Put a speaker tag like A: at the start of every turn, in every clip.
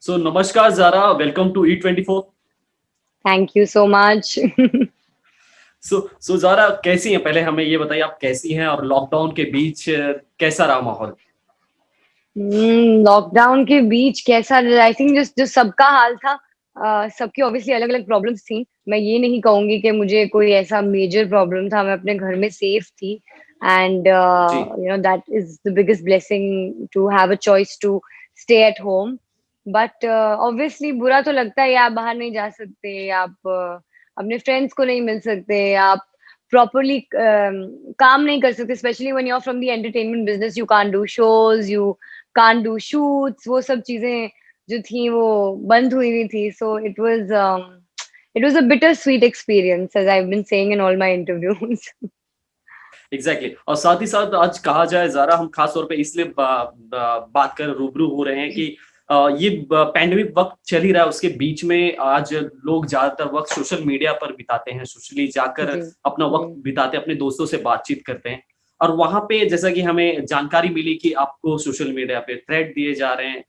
A: So namaskar Zara, welcome to E24.
B: Thank you so much.
A: So Zara कैसी हैं? पहले हमें ये बताइए आप कैसी हैं और लॉकडाउन के बीच कैसा रहा माहौल?
B: लॉकडाउन के बीच कैसा, आई थिंक जो जो सबका हाल था, सबकी ऑब्वियसली अलग अलग प्रॉब्लम्स थी। मैं ये नहीं कहूंगी कि मुझे कोई ऐसा मेजर प्रॉब्लम था। मैं अपने घर में सेफ थी एंड
A: जी,
B: that is the biggest blessing to have a choice to stay at home. But obviously बुरा तो लगता है, आप बाहर नहीं जा सकते, आप अपने फ्रेंड्स को नहीं मिल सकते, आप प्रॉपरली काम नहीं कर सकते, specially when you are from the entertainment business. You can't do shows, you can't do shoots, वो सब चीजें जो थी वो बंद हुई हुई थी। So it was a bitter sweet experience, as I have been saying in all my interviews.
A: Exactly. और साथ ही साथ आज कहा जाए ज़रा, हम खास तौर पे इसलिए बात कर रूबरू हो रहे हैं कि ये पैंडेमिक वक्त चल ही रहा है, उसके बीच में आज लोग ज्यादातर वक्त सोशल मीडिया पर बिताते हैं, सोशली जाकर
B: जी
A: अपना
B: जी।
A: वक्त बिताते हैं, अपने दोस्तों से बातचीत करते हैं। और वहां पे जैसा कि हमें जानकारी मिली कि आपको सोशल मीडिया पे थ्रेड दिए जा रहे हैं,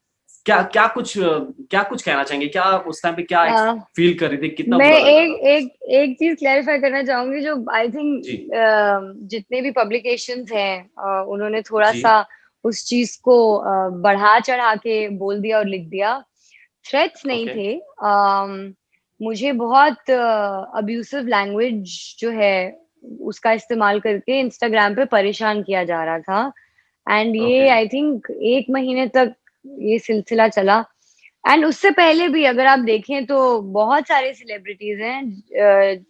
A: क्या कुछ कहना चाहेंगे? क्या उस टाइम पे क्या
B: uh,
A: फील कर रही थी? कितना
B: मैं
A: बुरा लग रहा
B: एक
A: था?
B: एक एक चीज क्लैरिफाई करना चाहूंगी। जो आई थिंक
A: जी,
B: जितने भी पब्लिकेशंस हैं, उन्होंने थोड़ा
A: जी,
B: सा उस चीज को बढ़ा चढ़ा के बोल दिया और लिख दिया। थ्रेट्स नहीं
A: ओके,
B: थे। मुझे बहुत अब्यूसिव लैंग्वेज जो है उसका इस्तेमाल करके इंस्टाग्राम पे परेशान किया जा रहा था। एंड
A: ओके,
B: ये आई थिंक 1 महीने तक ये सिलसिला चला। एंड उससे पहले भी अगर आप देखें तो बहुत सारे सेलिब्रिटीज हैं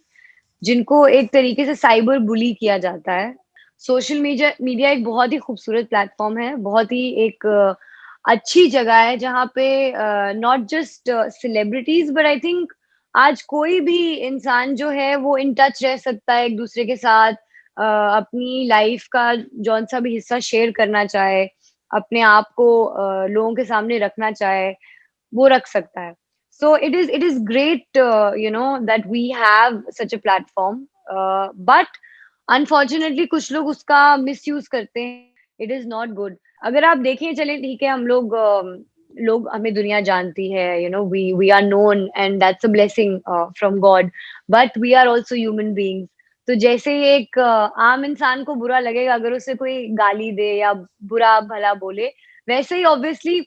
B: जिनको एक तरीके से साइबर बुली किया जाता है। सोशल मीडिया मीडिया एक बहुत ही खूबसूरत प्लेटफॉर्म है, बहुत ही एक अच्छी जगह है जहाँ पे not just celebrities but I think आज कोई भी इंसान जो है वो इन टच रह सकता है एक दूसरे के साथ। अपनी लाइफ का जौन सा भी हिस्सा शेयर करना चाहे, अपने आप को लोगों के सामने रखना चाहे, वो रख सकता है। So it is great, that we have such a platform. But unfortunately कुछ लोग उसका misuse करते हैं। It is not good. अगर आप देखें, चलें ठीक है, हम लोग लोग हमें दुनिया जानती है, we are known and that's a blessing from God. But we are also human beings. तो जैसे ही एक आम इंसान को बुरा लगेगा अगर उसे कोई गाली दे या बुरा भला बोले, वैसे ही ऑब्वियसली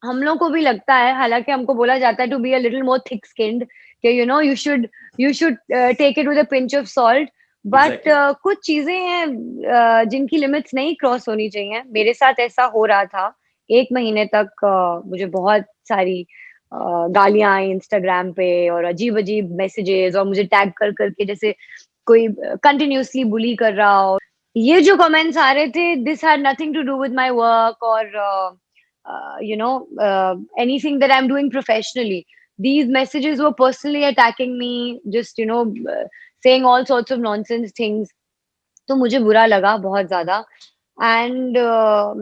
B: हम लोग को भी लगता है। हालाँकि हमको बोला जाता है to be a little more thick skinned, कि you should take it with a pinch of salt. But
A: exactly.
B: कुछ चीज़ें हैं जिनकी लिमिट्स नहीं क्रॉस होनी चाहिए। मेरे साथ ऐसा हो रहा था। 1 महीने तक मुझे बहुत सारी गालियाँ आई इंस्टाग्राम पे और अजीब-अजीब मैसेजेस, और मुझे टैग कर करके जैसे कोई कंटिन्यूअसली बुली कर रहा हो। ये जो कमेंट्स आ रहे थे, this had nothing to do with my work और anything that I'm doing professionally. These messages were personally attacking me, just saying all sorts of nonsense things. तो मुझे बुरा लगा बहुत ज्यादा। एंड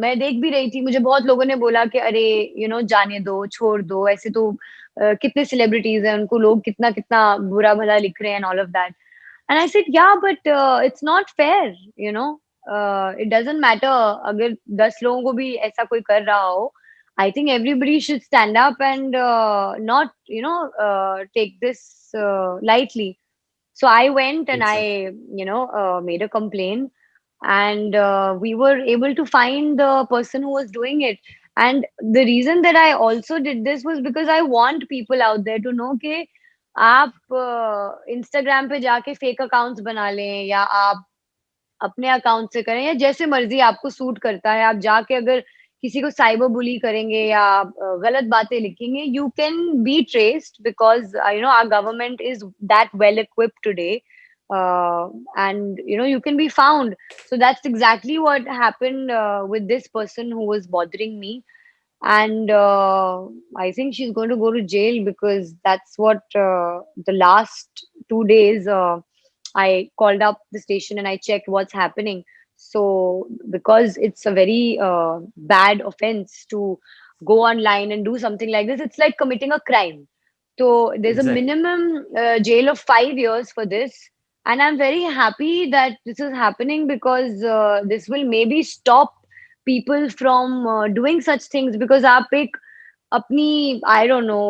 B: मैं देख भी रही थी, मुझे बहुत लोगों ने बोला कि अरे जाने दो, छोड़ दो, ऐसे तो कितने सेलिब्रिटीज हैं, उनको लोग कितना कितना बुरा भला लिख रहे हैं, all of that. And I said yeah but it's not fair, you know it doesn't matter अगर 10 लोगों को भी ऐसा कोई कर रहा हो। I think everybody should stand up and not take this lightly. So I went and I,
A: exactly.
B: made a complaint, and we were able to find the person who was doing it. And the reason that I also did this was because I want people out there to know कि आप Instagram पे जाके fake accounts बना लें या आप अपने account से करें या जैसे मर्जी आपको सूट करता है, आप जाके अगर किसी को साइबर बुली करेंगे या आप गलत बातें लिखेंगे, you can be traced because our government is that well equipped today, and you can be found. So that's exactly what happened with this person who was bothering me. And I think she's going to go to jail because that's what the last 2 days I called up the station and I checked what's happening. So because it's a very bad offense to go online and do something like this, it's like committing a crime. So there's a
A: exactly.
B: minimum jail of 5 years for this. And I'm very happy that this is happening because this will maybe stop people from doing such things. Because आप एक अपनी I don't know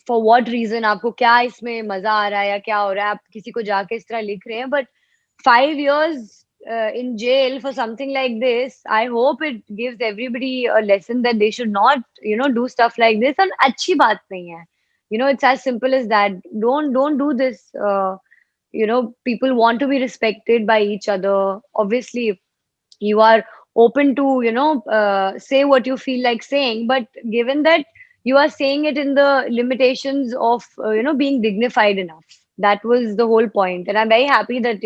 B: for what reason, आपको क्या इसमें मजा आ रहा है या क्या हो रहा है, आप किसी को जाके इस तरह लिख रहे हैं, but 5 years in jail for something like this, I hope it gives everybody a lesson that they should not, do stuff like this. And अच्छी बात नहीं है. It's as simple as that. Don't do this. People want to be respected by each other. Obviously, you are open to, say what you feel like saying, but given that you are saying it in the limitations of, being dignified enough. That was the whole point. And I'm very happy that,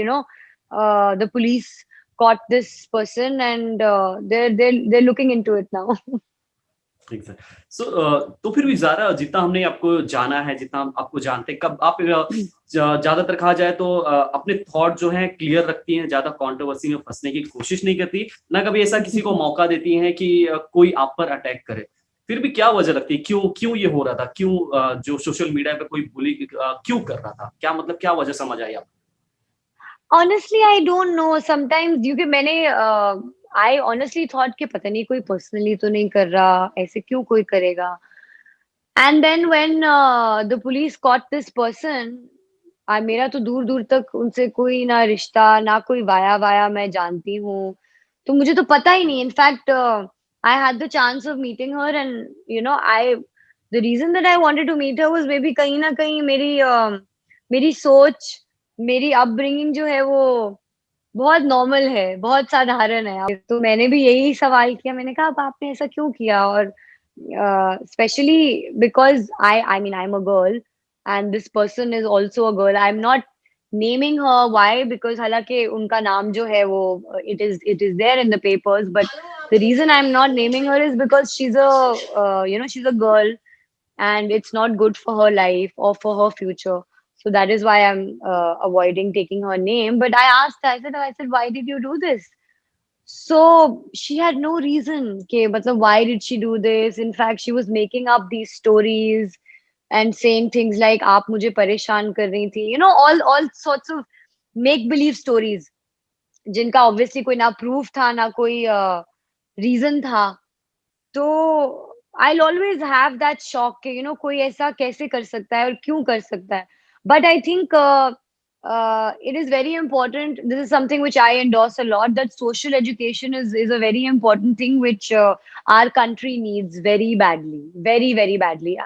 B: the police caught this person, and they're looking into it now.
A: सो तो फिर भी ज़ारा, जितना हमने आपको जाना है, जितना हम आपको जानते हैं, कब आप ज़्यादातर कहा जाए तो अपने थॉट जो हैं क्लियर रखती हैं, ज़्यादा कंट्रोवर्सी में फँसने की कोशिश नहीं करती, ना कभी ऐसा किसी को मौका देती हैं कि कोई आप पर अटैक करे। फिर भी क्या वजह लगती है? क्यों क्यों ये हो रहा था? क्यों जो सोशल मीडिया पे कोई बुली क्यों कर रहा था? क्या मतलब क्या वजह समझ आई आपको?
B: Honestly, I don't know. Sometimes क्योंकि मैंने I honestly thought कि पता नहीं कोई पर्सनली तो नहीं कर रहा, ऐसे क्यों कोई करेगा? And then when the police caught this person, मेरा तो दूर दूर तक उनसे कोई ना रिश्ता, ना कोई वाया वाया मैं जानती हूँ, तो मुझे तो पता ही नहीं. In fact I had the chance of meeting her, and I the reason that I wanted to meet her was maybe कहीं ना कहीं मेरी सोच, मेरी अपब्रिंगिंग जो है वो बहुत नॉर्मल है, बहुत साधारण है. तो मैंने भी यही सवाल किया, मैंने कहा अब आपने ऐसा क्यों किया? और specially because I mean I am a girl and this person is also a girl. I am not naming her. Why? Because हालाँकि उनका नाम जो है वो it is there in the papers, but the reason I'm not naming her is because she's she's a girl, and it's not good for her life or for her future. So that is why I'm avoiding taking her name. But I asked her, I said, why did you do this? So she had no reason. Okay, but why did she do this? In fact, she was making up these stories and saying things like, "आप मुझे परेशान कर रही थी." All sorts of make believe stories, जिनका obviously कोई ना proof था, ना कोई reason था. तो I'll always have that shock कि कोई ऐसा कैसे कर सकता है और क्यों कर सकता है. But I think it is very important. This is something which I endorse a lot, that social education is a very important thing which our country needs very badly, very, very badly.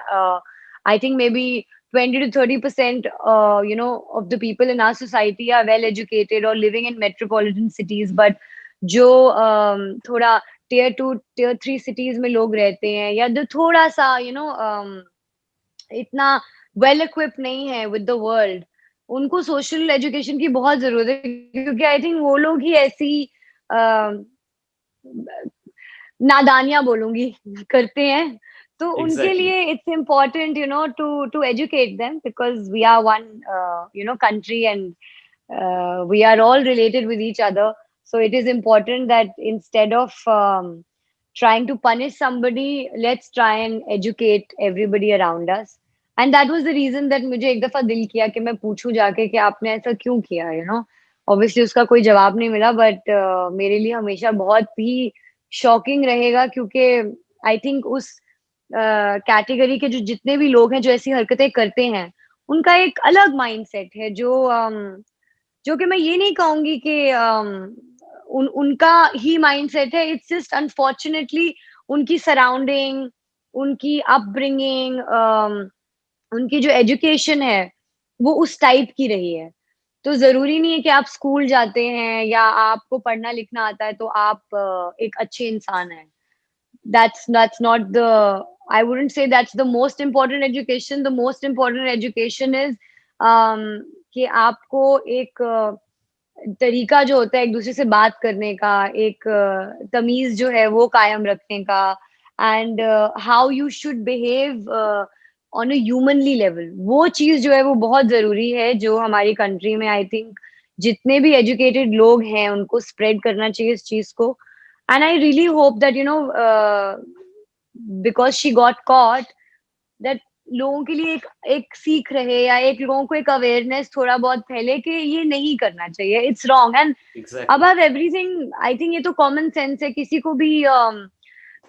B: I think maybe 20 to 30% of the people in our society are well educated or living in metropolitan cities, but जो थोड़ा tier 2 tier 3 cities में लोग रहते हैं, या जो थोड़ा सा इतना वेल इक्विप्ड नहीं है विद द वर्ल्ड, उनको सोशल एजुकेशन की बहुत जरूरत है, क्योंकि आई थिंक वो लोग ही ऐसी नादानियां बोलूंगी करते हैं. तो उनके
A: एग्ज़ैक्टली।
B: लिए it's important to educate them, because we are one country, and we are all related with each other. So it is important that instead of trying to punish somebody, let's try and educate everybody around us. And that was the reason that मुझे एक दफा दिल किया कि मैं पूछूं जाके कि आपने ऐसा क्यों किया. Obviously उसका कोई जवाब नहीं मिला, but मेरे लिए हमेशा बहुत ही शॉकिंग रहेगा, क्योंकि आई थिंक उस कैटेगरी के जो जितने भी लोग हैं जो ऐसी हरकतें करते हैं, उनका एक अलग माइंडसेट है, जो कि मैं ये नहीं कहूंगी कि उनका ही माइंडसेट है. इट्स जस्ट अनफॉर्चुनेटली उनकी सराउंडिंग, उनकी अपब्रिंगिंग, उनकी जो एजुकेशन है वो उस टाइप की रही है. तो जरूरी नहीं है कि आप स्कूल जाते हैं या आपको पढ़ना लिखना आता है तो आप एक अच्छे इंसान हैं. That's not the, I wouldn't say that's the most important education. The most important education is कि आपको एक तरीका जो होता है एक दूसरे से बात करने का, एक तमीज जो है वो कायम रखने का, and how you should behave on a humanly level, वो चीज जो है वो बहुत जरूरी है, जो हमारी कंट्री में आई थिंक जितने भी एजुकेटेड लोग हैं उनको स्प्रेड करना चाहिए इस चीज को. And I really hope that because she got caught, that लोगों के लिए एक सीख रहे, या एक लोगों को एक अवेयरनेस थोड़ा बहुत फैले कि ये नहीं करना चाहिए, it's wrong. And
A: exactly.
B: Above everything I think ये तो कॉमन सेंस है. किसी को भी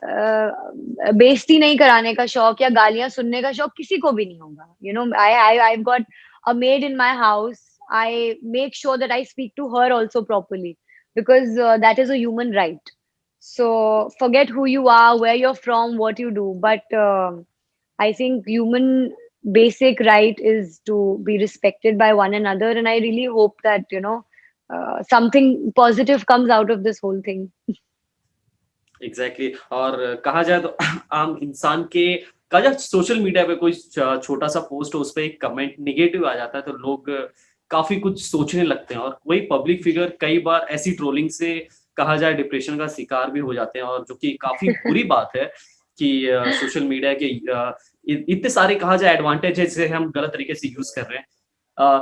B: बेइज्जती नहीं कराने का शौक या गालियां सुनने का शौक किसी को भी नहीं होगा. You know, I've got a maid in my house. I make sure that I speak to her also properly because that is a human right. So forget who you are, where you're from, what you do, but I think human basic right is to be respected by one another, and I really hope that something positive comes out of this whole thing.
A: Exactly और कहा जाए तो आम इंसान के कहा जाए social media पे कोई छोटा सा पोस्ट हो उस पे एक कमेंट निगेटिव आ जाता है तो लोग काफी कुछ सोचने लगते हैं और वही पब्लिक फिगर कई बार ऐसी ट्रोलिंग से कहा जाए डिप्रेशन का शिकार भी हो जाते हैं और जो कि काफी बुरी बात है कि सोशल मीडिया के इतने सारे कहा जाए एडवांटेज है जिसे हम गलत तरीके से यूज कर रहे हैं.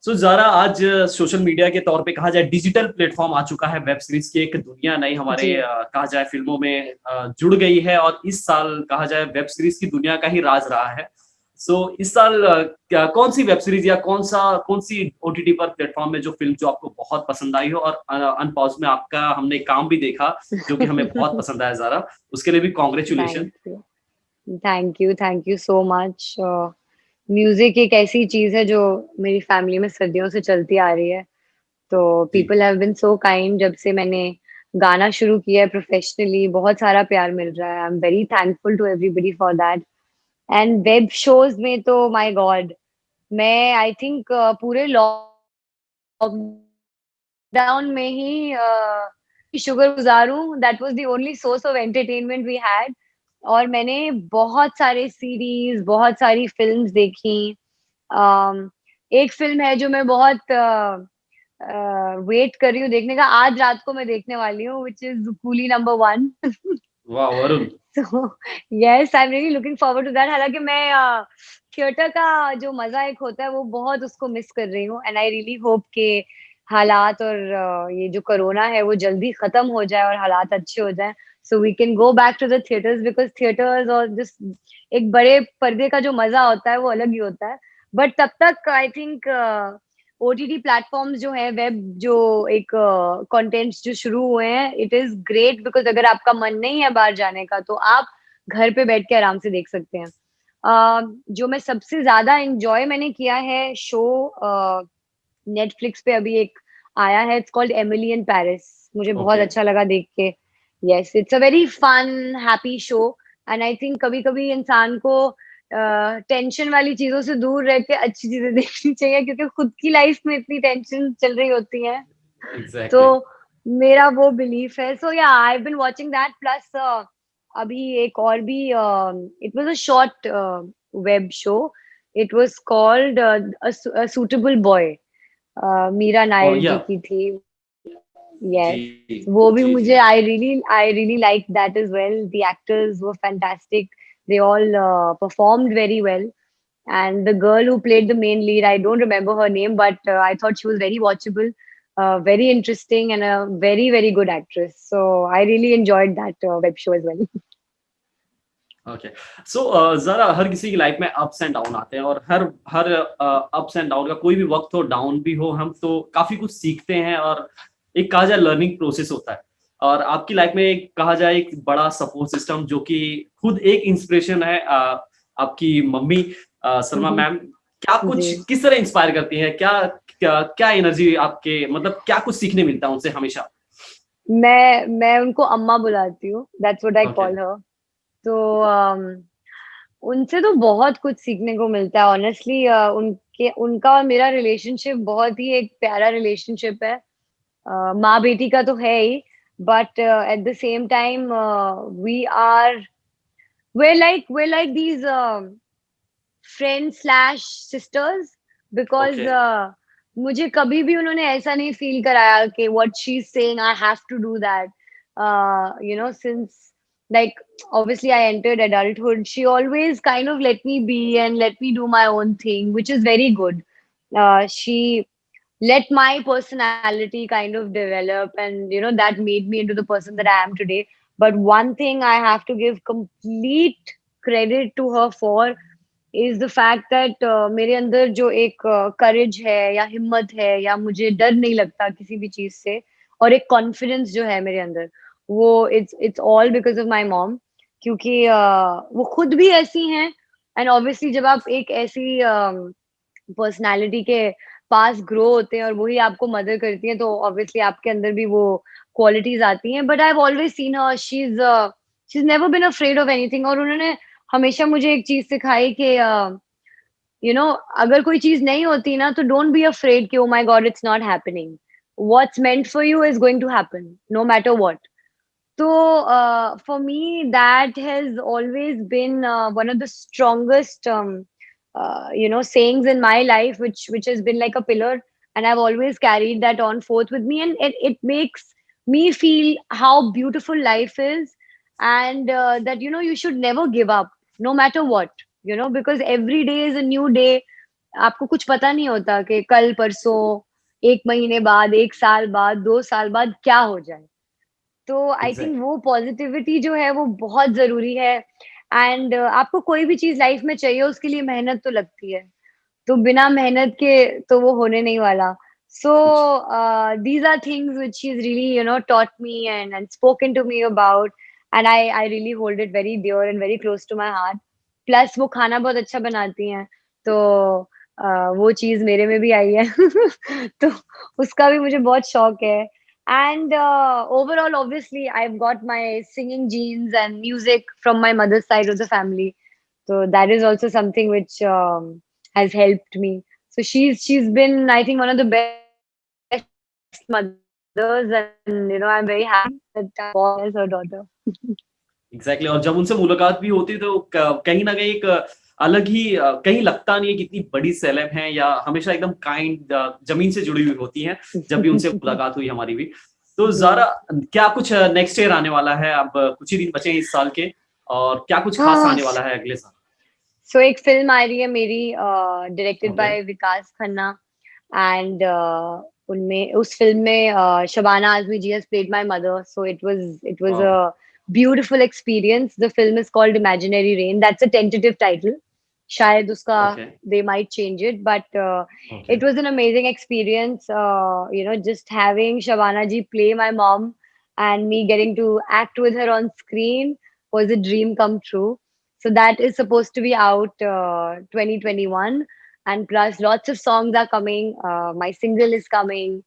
A: सो ज़ारा आज सोशल मीडिया के तौर पे कहा जाए डिजिटल प्लेटफॉर्म आ चुका है. वेब सीरीज की एक दुनिया नई हमारे
B: जी.
A: कहा जाए फिल्मों में जुड़ गई है और इस साल कहा जाए वेब सीरीज की दुनिया का ही राज रहा है. सो इस साल कौन सी वेब सीरीज या कौन सी ओटीटी पर प्लेटफॉर्म में जो फिल्म जो आपको बहुत पसंद आई हो और अनपॉज में आपका हमने काम भी देखा जो कि हमें बहुत पसंद आया ज़ारा, उसके लिए भी congratulation.
B: Thank you so much. Music एक ऐसी चीज है जो मेरी फैमिली में सदियों से चलती आ रही है. तो people have been so kind. जब से मैंने गाना शुरू किया है प्रोफेशनली, बहुत सारा प्यार मिल रहा है. I am very thankful to everybody for that. And web shows में तो माय गॉड, मैं आई थिंक पूरे लॉकडाउन में ही शुक्रगुजार हूँ. That was the only source of entertainment we had. और मैंने बहुत सारे सीरीज, बहुत सारी फिल्म्स देखी. एक फिल्म है जो मैं बहुत वेट कर रही हूँ देखने का. आज रात को मैं देखने वाली हूँ, विच इज कूली नंबर 1.
A: वाह वरुण.
B: तो yes, I am really looking forward to that. हालांकि मैं थिएटर का जो मजा एक होता है वो बहुत उसको मिस कर रही हूँ. एंड आई रियली होप के हालात और ये जो कोरोना है वो जल्दी खत्म हो जाए और हालात अच्छे हो जाए, so we can go back to the theaters, because theaters और जिस एक बड़े पर्दे का जो मजा होता है वो अलग ही होता है. बट तब तक आई थिंक ओटीटी प्लेटफॉर्म्स जो है, वेब जो एक कंटेंट्स जो शुरू हुए हैं, इट इज ग्रेट बिकॉज अगर आपका मन नहीं है बाहर जाने का तो आप घर पे बैठ के आराम से देख सकते हैं. जो मैं सबसे ज्यादा एंजॉय मैंने किया है शो, नेटफ्लिक्स पे अभी एक आया है, it's called Emily in Paris. मुझे बहुत
A: ओके.
B: अच्छा लगा देख के. Yes, it's a very fun happy show. And I think कभी कभी इंसान को टेंशन वाली चीजों से दूर रह के अच्छी चीजें देखनी चाहिए, क्योंकि खुद की लाइफ में इतनी टेंशन चल रही होती है. तो
A: एग्जैक्टली.
B: मेरा वो बिलीफ है. So yeah I been watching that. Plus अभी एक और भी, it was a short web show. It was called a suitable boy. Meera
A: और
B: नायर
A: या
B: जी की थी. Yes,
A: जी
B: वो भी
A: जी
B: मुझे
A: जी.
B: I really liked that as well. The actors were fantastic. They all performed very well. And the girl who played the main lead, I don't remember her name, but I thought she was very watchable, very interesting, and a very, very good actress. So I really enjoyed that web show as well.
A: Okay. So जरा हर किसी की life में ups and down आते हैं और हर हर ups and down का कोई भी वक्त हो, डाउन भी हो, हम तो काफी कुछ सीखते हैं और एक कहा जाए लर्निंग प्रोसेस होता है. और आपकी लाइफ में एक कहा जाए एक बड़ा सपोर्ट सिस्टम जो कि खुद एक इंस्पिरेशन है, आपकी मम्मी सलमा मैम. क्या कुछ
B: जी.
A: किस तरह इंस्पायर करती हैं, क्या क्या क्या एनर्जी आपके मतलब क्या कुछ सीखने मिलता है उनसे हमेशा?
B: मैं उनको अम्मा बुलाती हूँ. That's what I
A: okay.
B: call her. तो उनसे तो बहुत कुछ सीखने को मिलता है ऑनेस्टली. उनके उनका और मेरा रिलेशनशिप बहुत ही एक प्यारा रिलेशनशिप है. माँ बेटी का तो है ही, but at the same time we are we're like these friends slash sisters, because
A: okay.
B: मुझे कभी भी उन्होंने ऐसा नहीं फील कराया कि what she's saying I have to do that. Since, like, obviously I entered adulthood, she always kind of let me be and let me do my own thing, which is very good. She let my personality kind of develop, and that made me into the person that I am today. But one thing I have to give complete credit to her for is the fact that मेरे अंदर जो एक करेज है या हिम्मत है या मुझे डर नहीं लगता किसी भी चीज से, और एक कॉन्फिडेंस जो है मेरे अंदर, वो it's all because of my mom, क्योंकि वो खुद भी ऐसी हैं, एंड ऑब्वियसली जब आप एक ऐसी पर्सनैलिटी के पास ग्रो होते हैं और वही आपको मदर करती हैं, तो ऑब्वियसली आपके अंदर भी वो क्वालिटीज आती हैं। But I have always seen her, she is never been afraid of anything, और उन्होंने हमेशा मुझे एक चीज सिखाई कि अगर कोई चीज नहीं होती ना, तो डोंट बी अफ्रेड कि oh my god it's not happening, what's meant for you is going to happen no matter what. So for me, that has always been one of the strongest, sayings in my life, which has been like a pillar, and I've always carried that on forth with me, and it makes me feel how beautiful life is, and that you should never give up, no matter what, because every day is a new day. आपको कुछ पता नहीं होता कि कल परसों, एक महीने बाद, एक साल बाद, 2 साल बाद क्या हो जाए। तो आई थिंक
A: एग्जैक्टली।
B: वो पॉजिटिविटी जो है वो बहुत ज़रूरी है, एंड आपको कोई भी चीज़ लाइफ में चाहिए, उसके लिए मेहनत तो लगती है। तो बिना मेहनत के तो वो होने नहीं वाला। So these are things which she is really taught me and spoken to me about, and I really hold it very dear and very close to my heart. Plus वो खाना बहुत अच्छा बनाती हैं, तो वो चीज़ मेरे में भी आई है। तो उसका भी मुझे बहुत शौक है। And overall, obviously, I've got my singing genes and music from my mother's side of the family. So that is also something which has helped me. So she's been, I think, one of the best mothers, and I'm very happy that I'm born as her daughter.
A: Exactly. और जब उनसे मुलाकात भी होती है तो कहीं ना कहीं एक अलग ही कहीं लगता नहीं है कि इतनी बड़ी सेलेब हैं, या हमेशा एकदम काइंड, जमीन से जुड़ी हुई होती हैं। जब भी उनसे मुलाकात हुई हमारी भी। तो
B: जी।
A: ज़ारा, क्या कुछ नेक्स्ट ईयर आने वाला है? अब कुछ ही दिन बचे हैं इस साल के, और क्या कुछ खास
B: हाँ,
A: आने वाला है अगले साल?
B: सो एक फिल्म आ रही है मेरी, directed
A: okay.
B: By Vikas Khanna, and उनमें उस फिल्म में Shabana Azmi ji has played my mother, so it was
A: wow.
B: A beautiful experience. The film is called imaginary rain, that's a tentative title, शायद उसका
A: okay.
B: they might change it, but
A: okay.
B: it was an amazing experience, just having Shabana ji play my mom and me getting to act with her on screen was a dream come true. So that is supposed to be out 2021, and plus lots of songs are coming. My single is coming,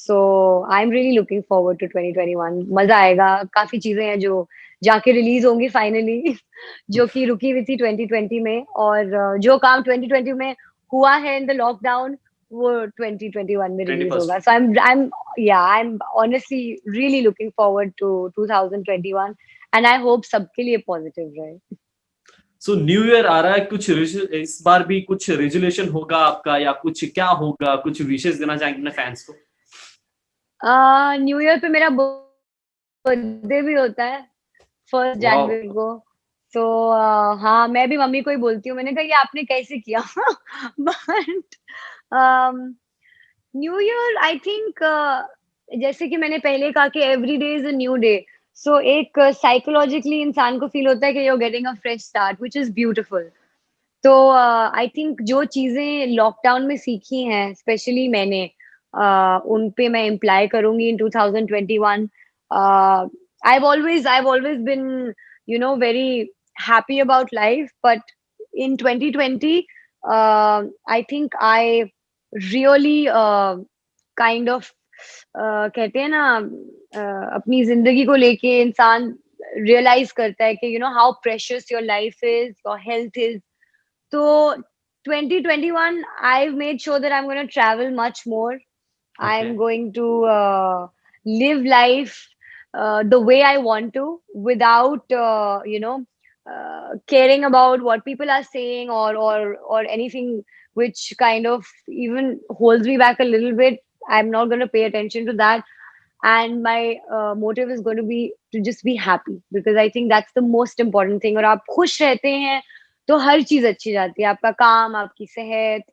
B: so I'm really looking forward to 2021. मजा आएगा, काफी चीजें हैं जो जाके release होंगी finally, जो कि रुकी हुई थी 2020 में, और जो काम 2020 में हुआ है इन द लॉकडाउन, वो 2021 में
A: ट्वेंटी
B: रिलीज
A: फर्स्ट।
B: होगा। So I am honestly really looking forward to 2021, and I hope सबके लिए पॉजिटिव रहे।
A: सो न्यू ईयर आ रहा है, कुछ इस बार भी कुछ रेजोल्यूशन होगा आपका, या कुछ क्या होगा? कुछ विशेष देना चाहेंगे अपने फैंस को?
B: न्यू ईयर पे मेरा बर्थडे भी होता है, 1 जनवरी
A: वाओ।
B: को। तो हाँ, मैं भी मम्मी को ही बोलती हूँ, मैंने कहा ये आपने कैसे किया? But new year I think, जैसे कि मैंने पहले कहा कि every day is a new day, so एक साइकोलॉजिकली इंसान को फील होता है कि you are getting a fresh start, which is beautiful. तो आई थिंक जो चीजें लॉकडाउन में सीखी हैं, स्पेशली मैंने, उन पे मैं इम्प्लाई करूंगी इन 2021। I've always been very happy about life, but in 2020 I think I really kind of कहते हैं ना, अपनी जिंदगी को लेके इंसान रियलाइज करता है कि how precious your life is, your health is. so 2021, I've made sure that I'm going to travel much more.
A: Okay.
B: I'm going to live life the way I want to, without caring about what people are saying, or anything which kind of even holds me back a little bit. I'm not going to pay attention to that, and my motive is going to be to just be happy, because I think that's the most important thing. और आप खुश रहते हैं तो हर चीज अच्छी जाती है, आपका काम, आपकी सेहत,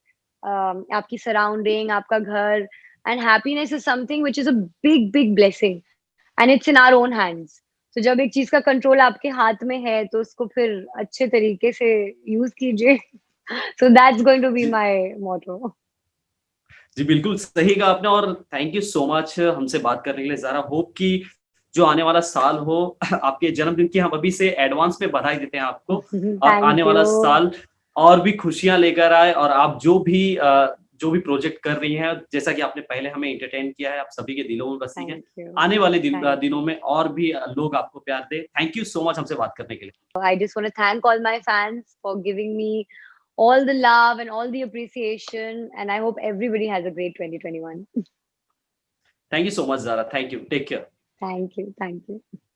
B: आपकी सराउंडिंग, आपका घर, and happiness is something which is a big big blessing, and it's in our own hands. तो जब एक चीज का कंट्रोल आपके हाथ में है, तो उसको फिर अच्छे तरीके से यूज कीजिए। So that's going to be
A: जी।
B: My motto.
A: जी, बिल्कुल सही कहा आपने, और थैंक यू सो मच हमसे बात करने के लिए ज़ारा। होप कि जो आने वाला साल हो आपके जन्मदिन की हम अभी से एडवांस में बधाई देते हैं आपको, और आने
B: थैंक
A: वाला
B: यू।
A: साल और भी खुशियाँ लेकर आए, और आप जो भी प्रोजेक्ट कर रही हैं, जैसा कि आपने पहले हमें एंटरटेन किया है, आप सभी के दिलों में बसी हैं।
B: Thank you.
A: आने वाले
B: थैंक
A: दिनों
B: यू।
A: में और भी लोग आपको प्यार दें। थैंक यू सो मच हमसे बात करने के लिए।
B: I just want to thank all my fans for giving me all the love and all the appreciation, and I hope everybody has a great 2021.
A: Thank you so much Zara, thank you, take care.
B: Thank you. Thank you.